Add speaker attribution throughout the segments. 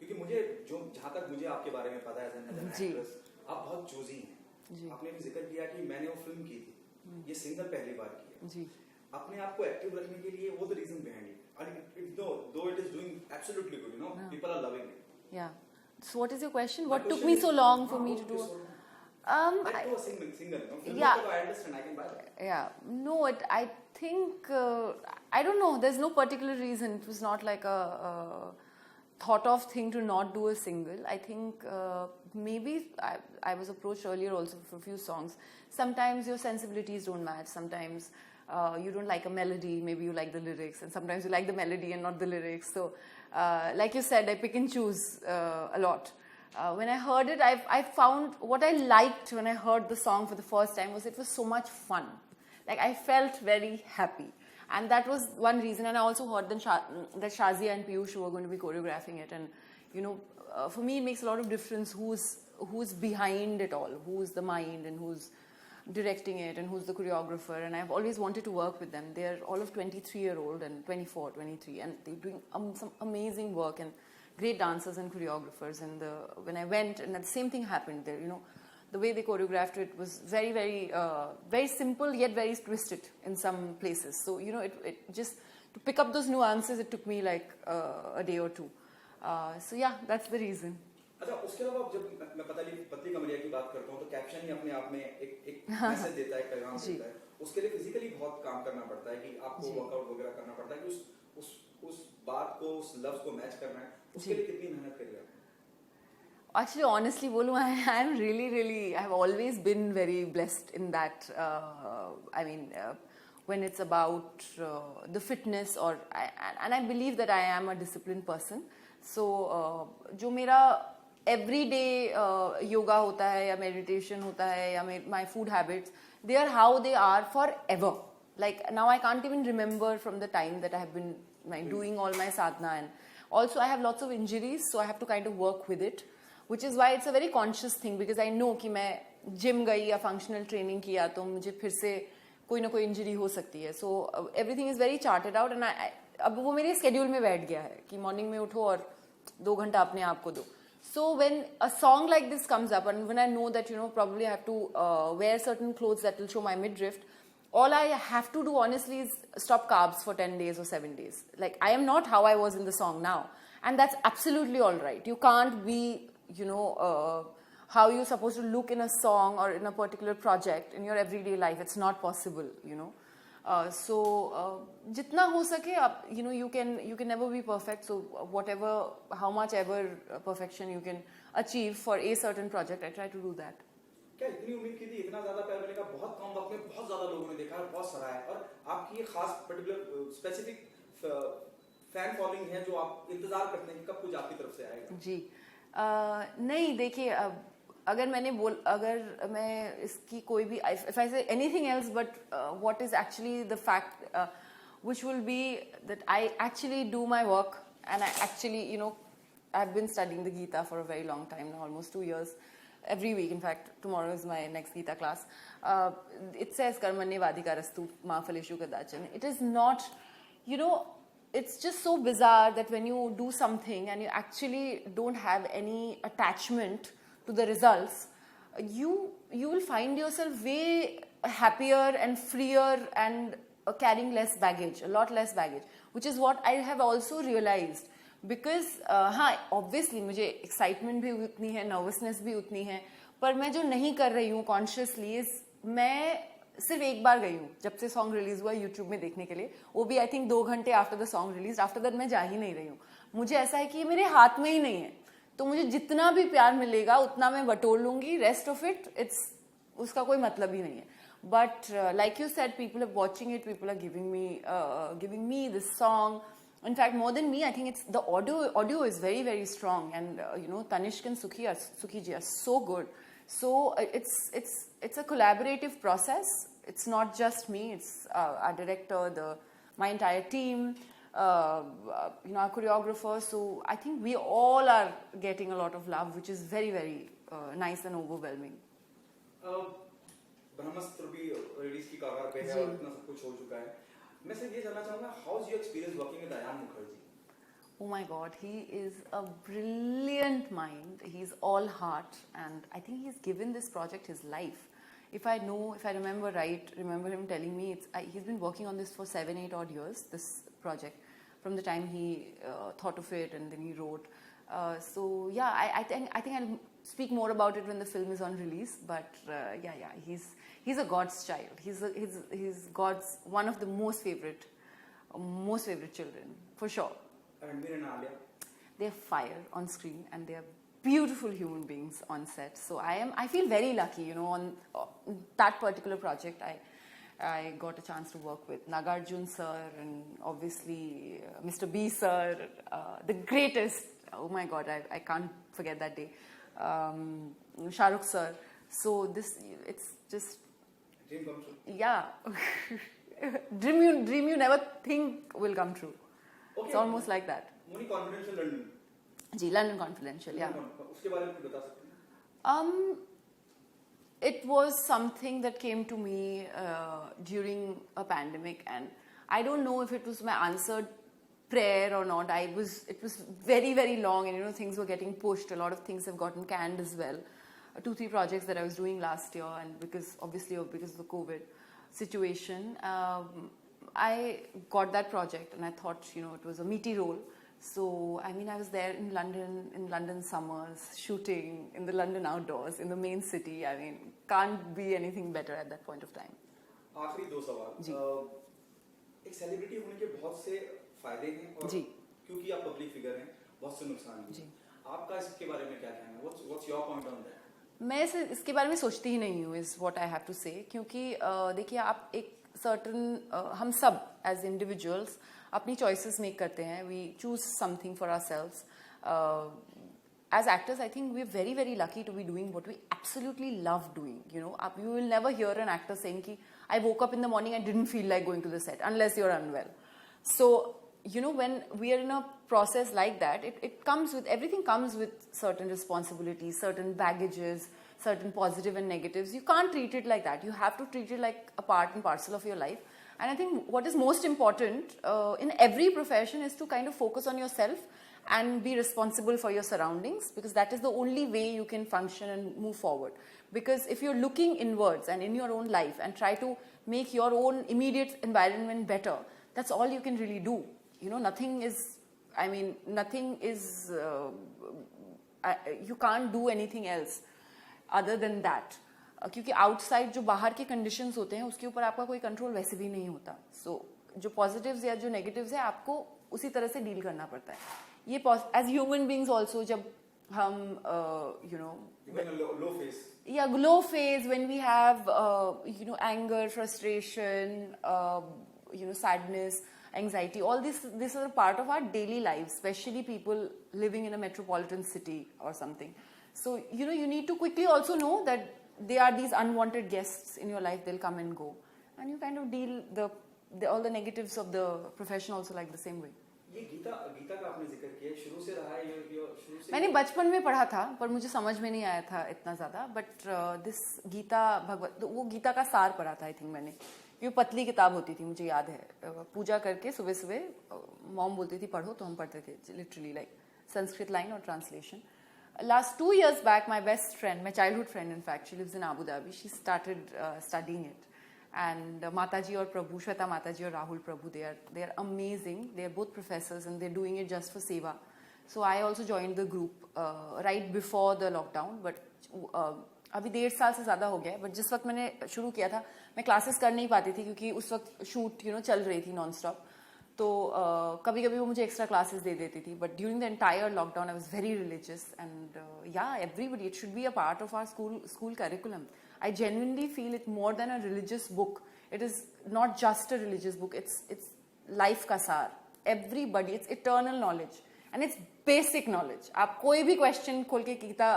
Speaker 1: क्योंकि मुझे जो जहाँ तक मुझे आपके बारे में पता है एक्ट्रेस, आप बहुत चूजी हैं। आपने भी जिक्र किया कि मैंने वो फिल्म की थी, ये सिंगल पहली बार की है जी। अपने आप को एक्टिव रखने के लिए वो the reason behind it, though it is doing absolutely good, you know, people are loving it.
Speaker 2: या so what is your question? What took me so long for me to do?
Speaker 1: Like to a single, no? Yeah. I understand. I can buy that.
Speaker 2: Yeah. No, I think I don't know. There's no particular reason. It was not like a thought of thing to not do a single. I think maybe I was approached earlier also for a few songs. Sometimes your sensibilities don't match. Sometimes you don't like a melody. Maybe you like the lyrics, and sometimes you like the melody and not the lyrics. So, like you said, I pick and choose a lot. When I heard it, I found what I liked when I heard the song for the first time was it was so much fun. Like I felt very happy, and that was one reason. And I also heard that Shazia and Piyush were going to be choreographing it, and you know, for me it makes a lot of difference who's behind it all, who's the mind, and who's directing it, and who's the choreographer. And I've always wanted to work with them. They're all of 23-year-old and 24, 23, and they're doing some amazing work and great dancers and choreographers. And when I went, and the same thing happened there, you know, the way they choreographed it was very, very, very simple yet very twisted in some places. So you know, it just to pick up those nuances, it took me like a day or two. So yeah, that's the reason.
Speaker 1: अच्छा, उसके अलावा जब मैं पतली कमरिया की बात करता हूँ तो कैप्शन ही अपने आप में एक मैसेज देता है, एक पैगाम देता है। उसके लिए फिजिकली बहुत काम करना पड़ता है कि आपको वर्कआउट वगैरह करना पड़ता है कि उस बात को, उस लफ्ज को मैच करना है। उसके लिए कितनी मेहनत करी आपने?
Speaker 2: Actually, honestly, बोलूँ, I'm really, I have always been very blessed in that. I mean, when it's about the fitness, and I believe that I am a disciplined person. So, जो मेरा everyday yoga होता है या meditation होता है या my food habits, they are how they are forever. Like now, I can't even remember from the time that I have been doing all my sadhana, and also I have lots of injuries, so I have to kind of work with it, which is why it's a very conscious thing, because I know कि मैं gym गई या functional training किया तो मुझे फिर से कोई ना कोई injury हो सकती है. So everything is very charted out, and अब वो मेरे schedule में बैठ गया है कि morning में उठो और 2 घंटा अपने आप को दो. So when a song like this comes up, and when I know that, you know, probably I have to wear certain clothes that will show my midriff, all I have to do honestly is stop carbs for 10 days or 7 days. Like I am not how I was in the song now, and that's absolutely all right. You can't be, you know, how you're supposed to look in a song or in a particular project in your everyday life. It's not possible, you know. So jitna ho sake, you know, you can never be perfect. So whatever, how much ever perfection you can achieve for a certain project, I try to do that.
Speaker 1: क्या इतनी उम्मीद की थी, इतना ज्यादा प्यार मिलेगा? बहुत कम वक्त में बहुत ज्यादा लोगों ने देखा है, बहुत सराहा है, और आपकी ये खास पर्टिकुलर स्पेसिफिक फैन फॉलोइंग है जो आप इंतजार करते हैं कि कब कुछ आपकी तरफ से आएगा?
Speaker 2: जी नहीं, देखिए, अगर मैं इसकी कोई भी, if I say anything else, but what is actually the fact, which will be that I actually do my work, and I actually, you know, I've been studying the Gita for a very long time now, almost 2 years. Every week, in fact, tomorrow is my next Gita class. It says karmanye vadikarastu ma phaleshu kadachan. It is not, you know, it's just so bizarre that when you do something and you actually don't have any attachment to the results, you will find yourself way happier and freer and carrying less baggage, a lot less baggage, which is what I have also realized. Because हाँ, obviously मुझे excitement भी उतनी है, nervousness भी उतनी है, पर मैं जो नहीं कर रही हूँ consciously, मैं सिर्फ एक बार गई हूँ जब से सॉन्ग रिलीज हुआ YouTube में देखने के लिए, वो भी आई थिंक 2 घंटे after the song release. After that मैं जा ही नहीं रही हूँ. मुझे ऐसा है कि ये मेरे हाथ में ही नहीं है, तो मुझे जितना भी प्यार मिलेगा उतना मैं बटोर लूंगी. रेस्ट ऑफ इट, इट्स उसका कोई मतलब ही नहीं है. But like you said, people are watching it, people are giving me this song. In fact, more than me, I think it's the audio is very, very strong, and you know, Tanishq and Sukhi ji are so good. So it's a collaborative process. It's not just me. It's our director, my entire team, you know, our choreographer. So I think we all are getting a lot of love, which is very, very nice and overwhelming.
Speaker 1: ब्रह्मास्त्र भी release की कगार पे है और इतना सब कुछ हो चुका है. मैं सिर्फ ये जानना चाहूंगा, how is your experience working with Ayan Mukherjee?
Speaker 2: Oh my God, he is a brilliant mind. He's all heart, and I think he's given this project his life. If I remember right, remember him telling me he's been working on this for 7-8 odd years, this project, from the time he thought of it and then he wrote. So yeah, I think I'll speak more about it when the film is on release. But he's a God's child. He's God's one of the most favorite children for sure.
Speaker 1: Ranveer and Alia,
Speaker 2: they're fire on screen and they're beautiful human beings on set. So I feel very lucky, you know, on that particular project. I got a chance to work with Nagarjun sir and obviously Mr. B sir, the greatest. Oh my God, I can't forget that day. Shah Rukh sir. So it's just
Speaker 1: dream come true.
Speaker 2: Yeah. dream you never think will come true.
Speaker 1: Okay.
Speaker 2: It's almost like that.
Speaker 1: Muni Confidential London.
Speaker 2: जी, London Confidential, yeah.
Speaker 1: उसके बारे में कुछ बता सकते हैं?
Speaker 2: It was something that came to me during a pandemic, and I don't know if it was my answered prayer or not. It was very, very long, and you know, things were getting pushed. A lot of things have gotten canned as well. 2-3 projects that I was doing last year, and because of the COVID situation, I got that project, and I thought, you know, it was a meaty role. So, I mean, I was there in London summers, shooting in the London outdoors, in the main city. I mean, can't be anything better at that point of time.
Speaker 1: आखिरी 2 सवाल.
Speaker 2: जी.
Speaker 1: एक celebrity होने के बहुत से फायदे हैं और
Speaker 2: जी.
Speaker 1: क्योंकि आप पब्लिक फिगर हैं, बहुत से नुकसान भी हैं. आपका इसके बारे में क्या कहना है? What's your point on that?
Speaker 2: मैं इसके बारे में सोचती ही नहीं हूँ, is what I have to say. क्योंकि देखिए, आप एक certain हम सब as individuals अपनी choices make करते हैं. We choose something for ourselves. As actors, I think we're very, very lucky to be doing what we absolutely love doing. You know, you will never hear an actor saying ki, I woke up in the morning and didn't feel like going to the set, unless you're unwell. So, you know, when we are in a process like that, everything comes with certain responsibilities, certain baggages, certain positive and negatives. You can't treat it like that. You have to treat it like a part and parcel of your life. And I think what is most important in every profession is to kind of focus on yourself and be responsible for your surroundings, because that is the only way you can function and move forward. Because if you're looking inwards and in your own life and try to make your own immediate environment better, that's all you can really do. You know, you can't do anything else other than that. क्योंकि outside जो बाहर के conditions होते हैं उसके ऊपर आपका कोई कंट्रोल वैसे भी नहीं होता. सो जो पॉजिटिव्स या जो नेगेटिव्स है आपको उसी तरह से डील करना पड़ता है. ये एज ह्यूमन बीइंग्स आल्सो जब हम you know low phase when we have you know anger, frustration, you know, sadness, anxiety, all this are a part of our daily lives, especially people living in a metropolitan city or something. So, you know, you need to quickly also know that they are these unwanted guests in your life. They'll come and go, and you kind of deal all the negatives of the profession also like the same way.
Speaker 1: ये गीता का आपने जिक्र किया, शुरू से रहा है ये शुरू से? मैंने
Speaker 2: बचपन में पढ़ा था पर मुझे समझ में नहीं आया था इतना ज्यादा. बट दिस गीता भगवत, वो गीता का सार पढ़ा था आई थिंक मैंने. ये पतली किताब होती थी, मुझे याद है. पूजा करके सुबह सुबह मॉम बोलती थी पढ़ो, तो हम पढ़ते थे लिटरली, लाइक संस्कृत लाइन और translation. Last 2 years back, my best friend, my childhood friend in fact, she lives in Abu Dhabi, she started studying it. And Mataji or Prabhu, Shweta Mataji or Rahul Prabhu, they are amazing. They are both professors and they're doing it just for seva. So I also joined the group right before the lockdown. But अभी 1.5 साल से ज़्यादा हो गया. But जिस वक्त मैंने शुरू किया था मैं क्लासेस कर नहीं पाती थी क्योंकि उस वक्त शूट चल रही थी नॉन स्टॉप. तो कभी कभी वो मुझे एक्स्ट्रा क्लासेस दे देती थी. But during the entire lockdown I was very religious and everybody, it should be a part of our school curriculum. I genuinely feel it more than a religious book. It is not just a religious book. It's life का सार. Everybody, it's eternal knowledge and it's basic knowledge. आप कोई भी question खोल के गीता,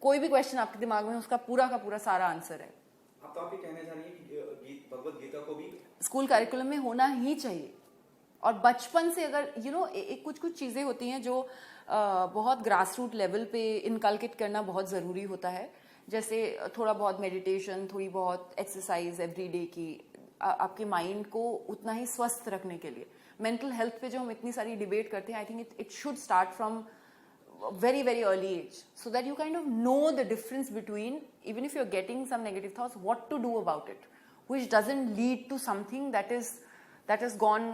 Speaker 2: कोई भी question आपके दिमाग में उसका पूरा का पूरा सारा आंसर है.
Speaker 1: आप तो कहने जा रही हैं कि भगवत गीता को भी
Speaker 2: स्कूल करिकुलम में होना ही चाहिए. और बचपन से अगर कुछ चीजें होती हैं जो बहुत ग्रास रूट लेवल पे इनकलकेट करना बहुत जरूरी होता है. जैसे थोड़ा बहुत मेडिटेशन, थोड़ी बहुत एक्सरसाइज एवरी डे की, आपके माइंड को उतना ही स्वस्थ रखने के लिए. मेंटल हेल्थ पे जो हम इतनी सारी डिबेट करते हैं, I think it should start from very very early age, so that you kind of know the difference between, even if you're getting some negative thoughts, what to do about it, which doesn't lead to something that has gone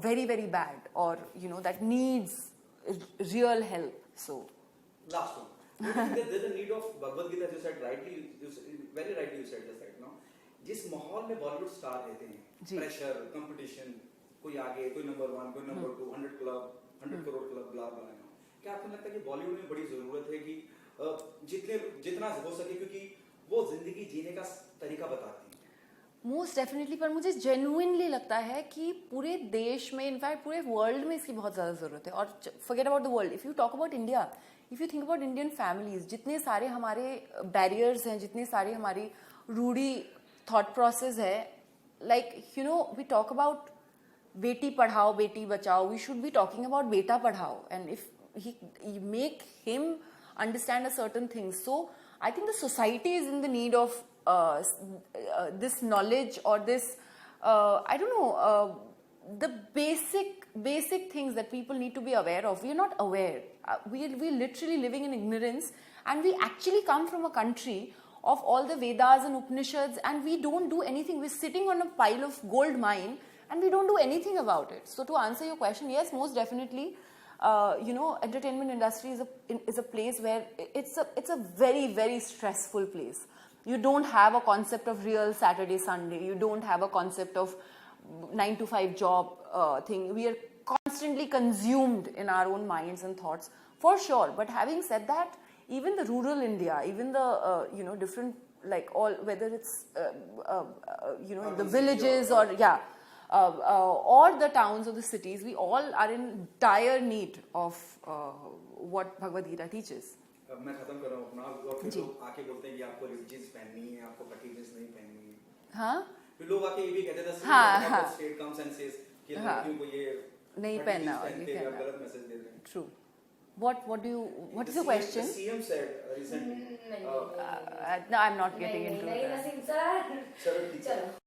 Speaker 2: very very bad, or you know, that needs real help. So
Speaker 1: last one, do you think that there's a need of Bhagavad Gita, as you said rightly, very rightly you said just right now, जिस माहौल में Bollywood star रहते हैं, pressure, competition, कोई आगे, कोई number 1, कोई number 2, 100 club, 100 crore club, ब्ला ब्ला, क्या आपको लगता है कि बॉलीवुड में बड़ी जरूरत है कि जितना हो सके, क्योंकि वो जिंदगी जीने का तरीका बताती है?
Speaker 2: मोस्ट डेफिनेटली, पर मुझे जेन्युइनली लगता है कि पूरे देश में, इनफैक्ट पूरे वर्ल्ड में इसकी बहुत ज़्यादा ज़रूरत है. और forget about the world, if you talk about India, if you think about Indian families, जितने सारे हमारे बैरियर्स हैं, जितने सारी हमारी रूढ़ी थॉट प्रोसेस है, like you know, we talk about Beti Padhao Beti Bachao, we should be talking about बेटा पढ़ाओ, and if you make him understand a certain thing. So I think the society is in the need of this knowledge, or this I don't know, the basic things that people need to be aware of. We are not aware. We're literally living in ignorance, and we actually come from a country of all the Vedas and Upanishads, and we don't do anything. We're sitting on a pile of gold mine and we don't do anything about it. So to answer your question, yes, most definitely, you know, entertainment industry is a place where it's a very very stressful place. You don't have a concept of real Saturday Sunday. You don't have a concept of 9 to 5 job thing. We are constantly consumed in our own minds and thoughts, for sure. But having said that, even the rural India, even the you know, different, like all, whether it's you know, the villages or or the towns or the cities, we all are in dire need of what Bhagavad Gita teaches.
Speaker 1: मैं खत्म कर रहा हूँ अपना, और फिर लोग आके बोलते हैं कि आपको रिलीजियस पहननी है, आपको कटी जींस नहीं पहननी है. हाँ, फिर लोग आके ये भी कहते हैं स्टेट कम्स एंड सेज कि लड़कियों को ये नहीं पहनना, और ये आप गलत मैसेज दे रहे हैं.
Speaker 2: True. What is your question?
Speaker 1: The CM said recently.
Speaker 2: No, I'm not getting into that.
Speaker 1: चलो ठीक है.